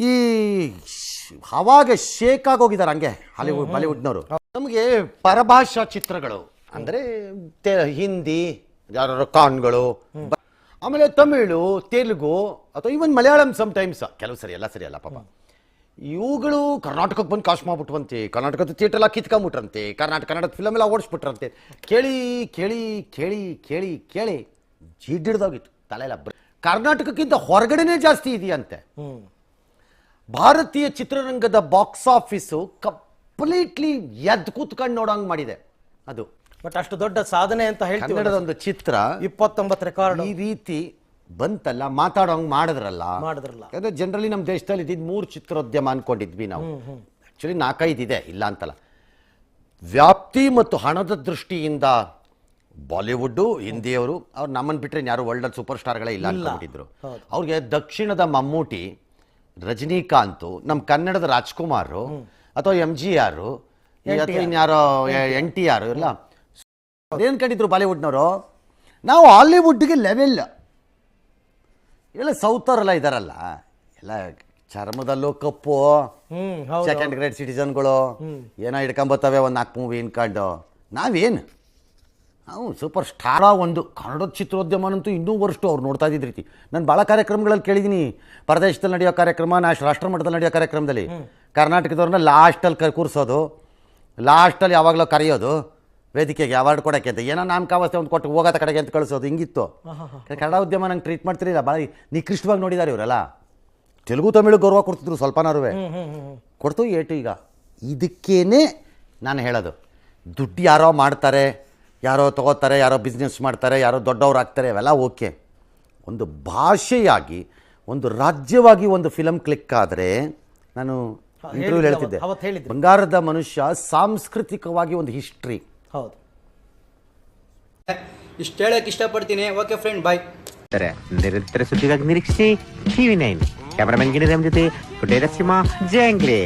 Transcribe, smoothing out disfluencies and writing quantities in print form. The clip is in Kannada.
ಈ ಅವಾಗ ಶೇಕ್ ಆಗೋಗಿದ್ದಾರೆ ಹಂಗೆ ಬಾಲಿವುಡ್ನವರು. ನಮಗೆ ಪರಭಾಷಾ ಚಿತ್ರಗಳು ಅಂದರೆ ಹಿಂದಿ ಯಾರು ಕಾನ್ಗಳು, ಆಮೇಲೆ ತಮಿಳು, ತೆಲುಗು ಅಥವಾ ಈವನ್ ಮಲಯಾಳಂ ಸಮ್ಟೈಮ್ಸ್, ಕೆಲವು ಸರಿ ಎಲ್ಲ ಸರಿ ಅಲ್ಲ ಪಾಪ. ಇವುಗಳು ಕರ್ನಾಟಕಕ್ಕೆ ಬಂದು ಕಾಶ್ ಮಾಡ್ಬಿಟ್ವಂತೆ, ಕರ್ನಾಟಕದ ಥಿಯೇಟರ್ ಎಲ್ಲ ಕಿತ್ಕೊಂಬಿಟ್ರಂತೆ, ಕನ್ನಡದ ಫಿಲಮ್ ಎಲ್ಲ ಓಡಿಸ್ಬಿಟ್ರಂತೆ. ಕೇಳಿ ಕೇಳಿ ಕೇಳಿ ಕೇಳಿ ಕೇಳಿ ಜಿಡ್ಡಿಡ್ದೋಗಿತ್ತು ತಲೆ ಎಲ್ಲ. ಕರ್ನಾಟಕಕ್ಕಿಂತ ಹೊರಗಡೆನೇ ಜಾಸ್ತಿ ಇದೆಯಂತೆ. ಭಾರತೀಯ ಚಿತ್ರರಂಗದ ಬಾಕ್ಸ್ ಆಫೀಸು ಕಂಪ್ಲೀಟ್ಲಿ ಎದ್ದು ಕೂತ್ಕೊಂಡು ನೋಡೋಂಗ್ ಮಾಡಿದೆ ಅದು. ಬಟ್ ಅಷ್ಟು ದೊಡ್ಡ ಸಾಧನೆ ಅಂತ ಹೇಳ್ತೀವಿ. ಕನ್ನಡದೊಂದು ಚಿತ್ರ 29 ರೆಕಾರ್ಡ್ ಈ ರೀತಿ ಬಂತಲ್ಲ, ಮಾತಾಡೋಂಗ್ ಮಾಡಿದ್ರಲ್ಲ. ಯಾಕಂದ್ರೆ ಜನರಲಿ ನಮ್ಮ ದೇಶದಲ್ಲಿ ಇದ್ದಿದ್ದು 3 ಚಿತ್ರೋದ್ಯಮ ಅನ್ಕೊಂಡಿದ್ವಿ ನಾವು. ಆಕ್ಚುಲಿ 4-5 ಇದೆ, ಇಲ್ಲ ಅಂತಲ್ಲ. ವ್ಯಾಪ್ತಿ ಮತ್ತು ಹಣದ ದೃಷ್ಟಿಯಿಂದ ಬಾಲಿವುಡ್ ಹಿಂದಿಯವರು ಅವ್ರು ನಮ್ಮನ್ನು ಬಿಟ್ಟರೆ ಯಾರು ವರ್ಲ್ಡ್ ಸೂಪರ್ ಸ್ಟಾರ್ಗಳೇ ಇಲ್ಲ ಅನ್ಕೊಂಡಿದ್ರು. ಅವ್ರಿಗೆ ದಕ್ಷಿಣದ ಮಮ್ಮೂಟಿ, ರಜನಿಕಾಂತ್, ನಮ್ಮ ಕನ್ನಡದ ರಾಜ್ಕುಮಾರ್ ಅಥವಾ MGR ಅಥವಾ ಇನ್ಯಾರೋ NTR ಇಲ್ಲ ಅದೇನು ಕಂಡಿದ್ರು ಬಾಲಿವುಡ್ನವರು. ನಾವು ಹಾಲಿವುಡ್ಗೆ ಲೆವೆಲ್ ಎಲ್ಲ ಸೌತವರೆಲ್ಲ ಇದಾರಲ್ಲ, ಎಲ್ಲ ಚರ್ಮದಲ್ಲೂ ಕಪ್ಪು, ಸೆಕೆಂಡ್ ಗ್ರೇಡ್ ಸಿಟಿಸನ್ಗಳು ಏನೋ ಹಿಡ್ಕೊಂಬತ್ತವೆ ಒಂದು 4 ಮೂವಿ ಇನ್ಕೊಂಡು. ನಾವೇನು ನಾವು ಸೂಪರ್ ಸ್ಟಾರ. ಒಂದು ಕನ್ನಡದ ಚಿತ್ರೋದ್ಯಮನಂತೂ ಇನ್ನೂ ವರ್ಷ ಅವ್ರು ನೋಡ್ತಾ ಇದ್ದಿದ್ದ ರೀತಿ ನಾನು ಭಾಳ ಕಾರ್ಯಕ್ರಮಗಳಲ್ಲಿ ಕೇಳಿದ್ದೀನಿ. ಪರದೇಶದಲ್ಲಿ ನಡೆಯೋ ಕಾರ್ಯಕ್ರಮ, ರಾಷ್ಟ್ರ ಮಟ್ಟದಲ್ಲಿ ನಡೆಯೋ ಕಾರ್ಯಕ್ರಮದಲ್ಲಿ ಕರ್ನಾಟಕದವ್ರನ್ನ ಲಾಸ್ಟಲ್ಲಿ ಕೂರಿಸೋದು, ಲಾಸ್ಟಲ್ಲಿ ಯಾವಾಗಲೂ ಕರೆಯೋದು ವೇದಿಕೆಗೆ ಅವಾರ್ಡ್ ಕೊಡೋಕ್ಕೆ ಅಂತ, ಏನೋ ನಾಮಕಾವಸ್ಥೆ ಒಂದು ಕೊಟ್ಟು ಹೋಗೋದ ಕಡೆಗೆ ಅಂತ ಕಳಿಸೋದು. ಹಿಂಗಿತ್ತು ಕನ್ನಡ ಉದ್ಯಮ. ನಂಗೆ ಟ್ರೀಟ್ ಮಾಡ್ತಿರಲಿಲ್ಲ, ಭಾಳ ನಿಕೃಷ್ಟವಾಗಿ ನೋಡಿದ್ದಾರೆ ಇವರೆಲ್ಲ. ತೆಲುಗು ತಮಿಳು ಗೌರವ ಕೊಡ್ತಿದ್ರು ಸ್ವಲ್ಪನಾರುವೆ, ಕೊಡ್ತು ಏಟು. ಈಗ ಇದಕ್ಕೇನೆ ನಾನು ಹೇಳೋದು, ದುಡ್ಡು ಯಾರೋ ಮಾಡ್ತಾರೆ, ಯಾರೋ ತಗೋತಾರೆ, ಯಾರೋ ಬಿಸ್ನೆಸ್ ಮಾಡ್ತಾರೆ, ಯಾರೋ ದೊಡ್ಡವ್ರು ಆಗ್ತಾರೆ, ಅವೆಲ್ಲ ಓಕೆ. ಒಂದು ಭಾಷೆಯಾಗಿ, ಒಂದು ರಾಜ್ಯವಾಗಿ ಒಂದು ಫಿಲಮ್ ಕ್ಲಿಕ್ ಆದರೆ, ನಾನು ಇಂಟರ್ವ್ಯೂ ಹೇಳ್ತಿದ್ದೆ, ಬಂಗಾರದ ಮನುಷ್ಯ ಸಾಂಸ್ಕೃತಿಕವಾಗಿ ಒಂದು ಹಿಸ್ಟ್ರಿ. ಹೌದು, ಇಷ್ಟು ಹೇಳಕ್ಕೆ ಇಷ್ಟಪಡ್ತೀನಿ. ಓಕೆ ಫ್ರೆಂಡ್, ಬಾಯ್. ನಿರಂತರ ಸುದ್ದಿಗಾಗಿ ನಿರೀಕ್ಷಿಸಿ TV9. ಕ್ಯಾಮರಾಮನ್ ಗಿರಿರಾಮ್ ಜೊತೆ ಕುಟೇರ ಸಿಂಹ ಜಂಗ್ಲಿ.